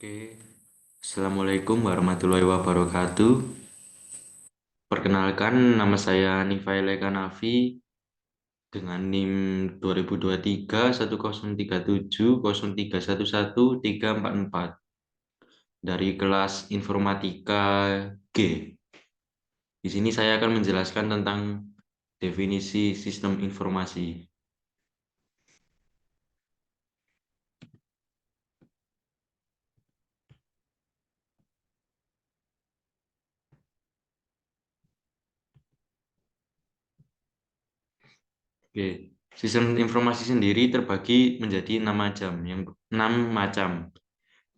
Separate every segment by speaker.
Speaker 1: Oke, Assalamualaikum warahmatullahi wabarakatuh. Perkenalkan, nama saya Nifail Eka Nafi dengan NIM 2023 1037 0311 344 dari kelas Informatika G. Di sini saya akan menjelaskan tentang definisi sistem informasi. Oke, sistem informasi sendiri terbagi menjadi 6 macam. Enam macam.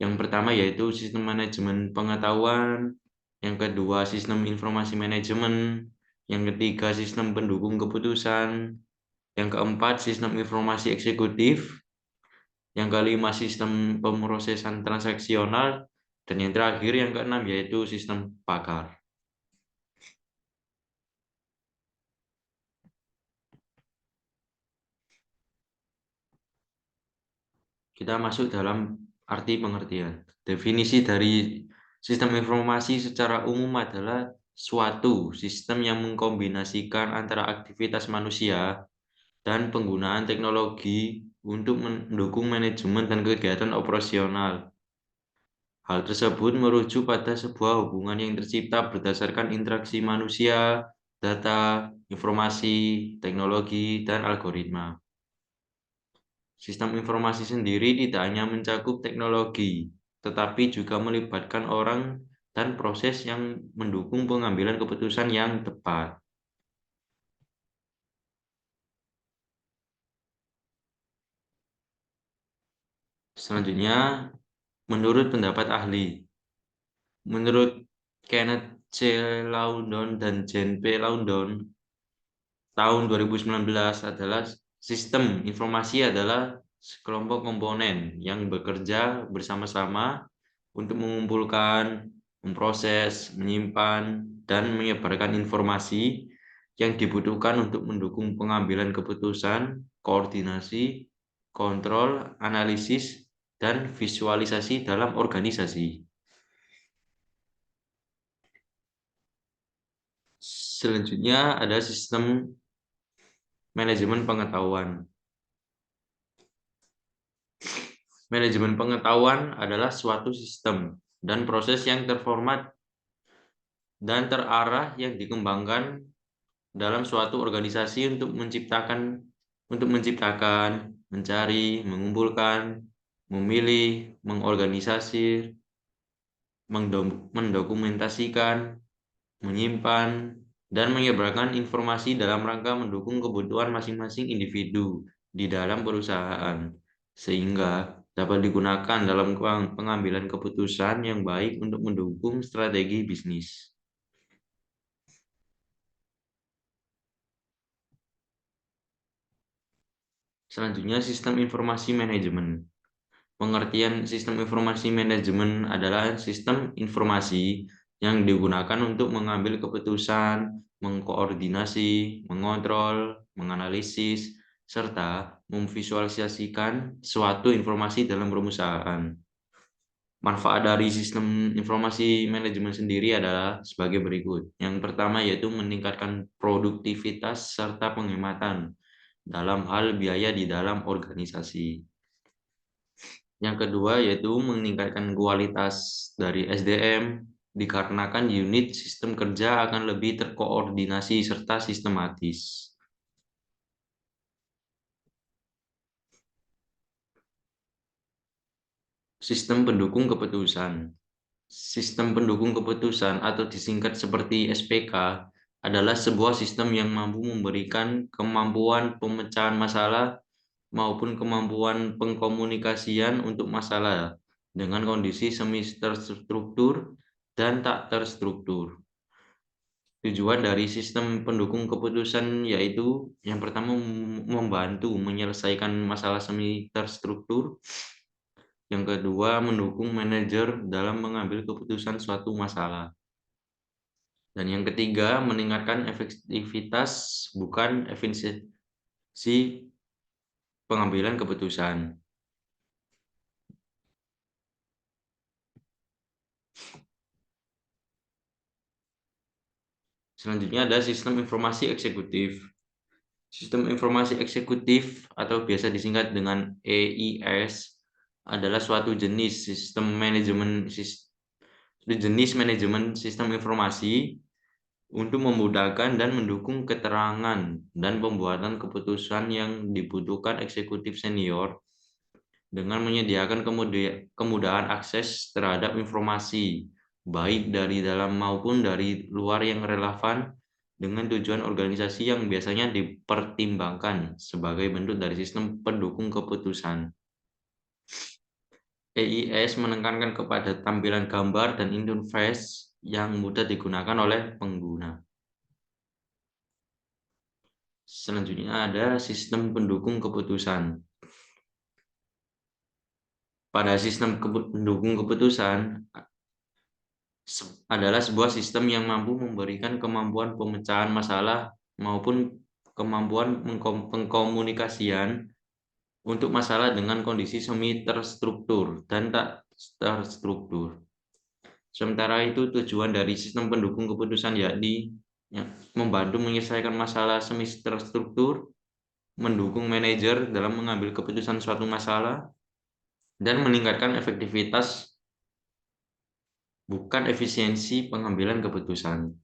Speaker 1: Yang pertama yaitu sistem manajemen pengetahuan, yang kedua sistem informasi manajemen, yang ketiga sistem pendukung keputusan, yang keempat sistem informasi eksekutif, yang kelima sistem pemrosesan transaksional, dan yang terakhir yang keenam yaitu sistem pakar. Kita masuk dalam arti pengertian. Definisi dari sistem informasi secara umum adalah suatu sistem yang mengkombinasikan antara aktivitas manusia dan penggunaan teknologi untuk mendukung manajemen dan kegiatan operasional. Hal tersebut merujuk pada sebuah hubungan yang tercipta berdasarkan interaksi manusia, data, informasi, teknologi, dan algoritma. Sistem informasi sendiri tidak hanya mencakup teknologi, tetapi juga melibatkan orang dan proses yang mendukung pengambilan keputusan yang tepat. Selanjutnya, menurut pendapat ahli, menurut Kenneth C. Loudon dan Jane P. Loudon, tahun 2019 adalah sistem informasi adalah sekelompok komponen yang bekerja bersama-sama untuk mengumpulkan, memproses, menyimpan, dan menyebarkan informasi yang dibutuhkan untuk mendukung pengambilan keputusan, koordinasi, kontrol, analisis, dan visualisasi dalam organisasi. Selanjutnya ada sistem manajemen pengetahuan. Manajemen pengetahuan adalah suatu sistem dan proses yang terformat dan terarah yang dikembangkan dalam suatu organisasi untuk menciptakan, mencari, mengumpulkan, memilih, mengorganisasi, mendokumentasikan, menyimpan, dan menyebarkan informasi dalam rangka mendukung kebutuhan masing-masing individu di dalam perusahaan, sehingga dapat digunakan dalam pengambilan keputusan yang baik untuk mendukung strategi bisnis. Selanjutnya, sistem informasi manajemen. Pengertian sistem informasi manajemen adalah sistem informasi yang digunakan untuk mengambil keputusan, mengkoordinasi, mengontrol, menganalisis, serta memvisualisasikan suatu informasi dalam perusahaan. Manfaat dari sistem informasi manajemen sendiri adalah sebagai berikut. Yang pertama yaitu meningkatkan produktivitas serta penghematan dalam hal biaya di dalam organisasi. Yang kedua yaitu meningkatkan kualitas dari SDM dikarenakan unit sistem kerja akan lebih terkoordinasi serta sistematis. Sistem pendukung keputusan. Sistem pendukung keputusan atau disingkat seperti SPK adalah sebuah sistem yang mampu memberikan kemampuan pemecahan masalah maupun kemampuan pengkomunikasian untuk masalah dengan kondisi semi terstruktur dan tak terstruktur. Tujuan dari sistem pendukung keputusan yaitu yang pertama membantu menyelesaikan masalah semi terstruktur, yang kedua mendukung manajer dalam mengambil keputusan suatu masalah, dan yang ketiga meningkatkan efektivitas bukan efisiensi pengambilan keputusan. Selanjutnya ada sistem informasi eksekutif. Sistem informasi eksekutif atau biasa disingkat dengan EIS adalah suatu jenis manajemen sistem informasi untuk memudahkan dan mendukung keterangan dan pembuatan keputusan yang dibutuhkan eksekutif senior dengan menyediakan kemudahan akses terhadap informasi, baik dari dalam maupun dari luar yang relevan, dengan tujuan organisasi yang biasanya dipertimbangkan sebagai bentuk dari sistem pendukung keputusan. EIS menekankan kepada tampilan gambar dan interface yang mudah digunakan oleh pengguna. Selanjutnya ada sistem pendukung keputusan. Pada sistem pendukung keputusan adalah sebuah sistem yang mampu memberikan kemampuan pemecahan masalah maupun kemampuan pengkomunikasian untuk masalah dengan kondisi semi terstruktur dan tak terstruktur. Sementara itu tujuan dari sistem pendukung keputusan yakni membantu menyelesaikan masalah semi terstruktur, mendukung manajer dalam mengambil keputusan suatu masalah, dan meningkatkan efektivitas bukan efisiensi pengambilan keputusan.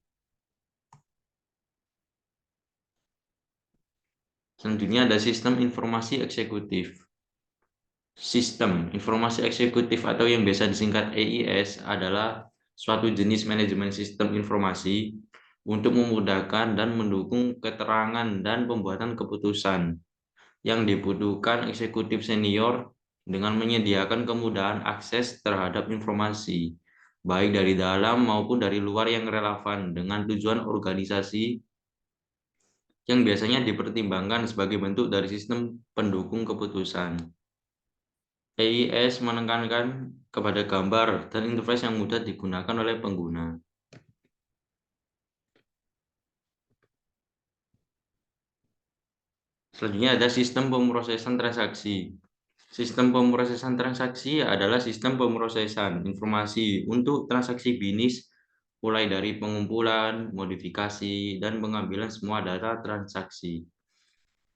Speaker 1: Selanjutnya ada sistem informasi eksekutif. Sistem informasi eksekutif atau yang biasa disingkat EIS adalah suatu jenis manajemen sistem informasi untuk memudahkan dan mendukung keterangan dan pembuatan keputusan yang dibutuhkan eksekutif senior dengan menyediakan kemudahan akses terhadap informasi, baik dari dalam maupun dari luar yang relevan dengan tujuan organisasi yang biasanya dipertimbangkan sebagai bentuk dari sistem pendukung keputusan. EIS menekankan kepada gambar dan interface yang mudah digunakan oleh pengguna. Selanjutnya ada sistem pemrosesan transaksi. Sistem pemrosesan transaksi adalah sistem pemrosesan informasi untuk transaksi bisnis, mulai dari pengumpulan, modifikasi, dan pengambilan semua data transaksi.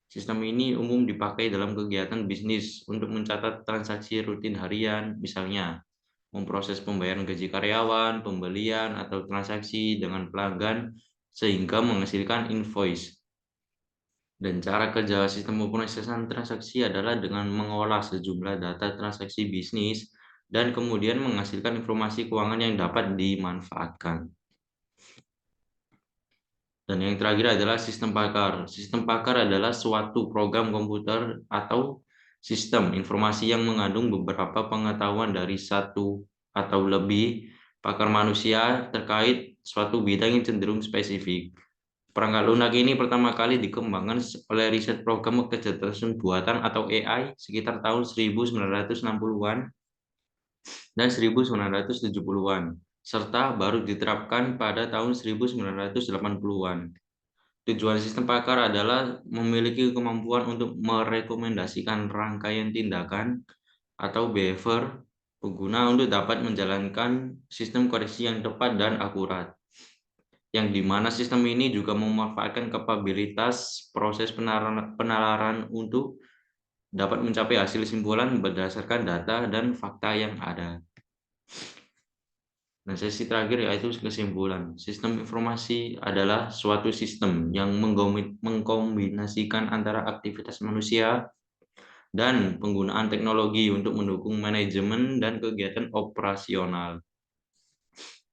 Speaker 1: Sistem ini umum dipakai dalam kegiatan bisnis untuk mencatat transaksi rutin harian, misalnya memproses pembayaran gaji karyawan, pembelian, atau transaksi dengan pelanggan, sehingga menghasilkan invoice. Dan cara kerja sistem pemrosesan transaksi adalah dengan mengolah sejumlah data transaksi bisnis dan kemudian menghasilkan informasi keuangan yang dapat dimanfaatkan. Dan yang terakhir adalah sistem pakar. Sistem pakar adalah suatu program komputer atau sistem informasi yang mengandung beberapa pengetahuan dari satu atau lebih pakar manusia terkait suatu bidang yang cenderung spesifik. Perangkat lunak ini pertama kali dikembangkan oleh riset program kecerdasan buatan atau AI sekitar tahun 1960-an dan 1970-an, serta baru diterapkan pada tahun 1980-an. Tujuan sistem pakar adalah memiliki kemampuan untuk merekomendasikan rangkaian tindakan atau behavior pengguna untuk dapat menjalankan sistem koreksi yang tepat dan akurat, yang dimana sistem ini juga memanfaatkan kapabilitas proses penalaran untuk dapat mencapai hasil simpulan berdasarkan data dan fakta yang ada. Nah, sesi terakhir yaitu kesimpulan. Sistem informasi adalah suatu sistem yang mengkombinasikan antara aktivitas manusia dan penggunaan teknologi untuk mendukung manajemen dan kegiatan operasional.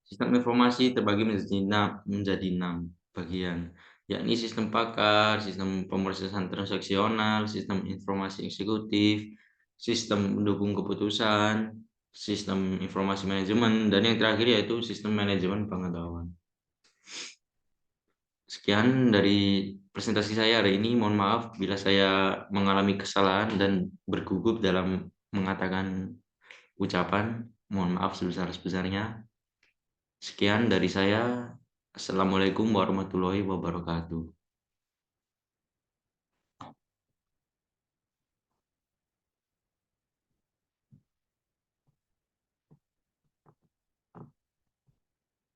Speaker 1: Sistem informasi terbagi menjadi 6 bagian, yakni sistem pakar, sistem pemrosesan transaksional, sistem informasi eksekutif, sistem pendukung keputusan, sistem informasi manajemen, dan yang terakhir yaitu sistem manajemen pengetahuan. Sekian dari presentasi saya hari ini. Mohon maaf bila saya mengalami kesalahan dan bergugup dalam mengatakan ucapan. Mohon maaf sebesar-besarnya. Sekian dari saya. Assalamualaikum warahmatullahi wabarakatuh.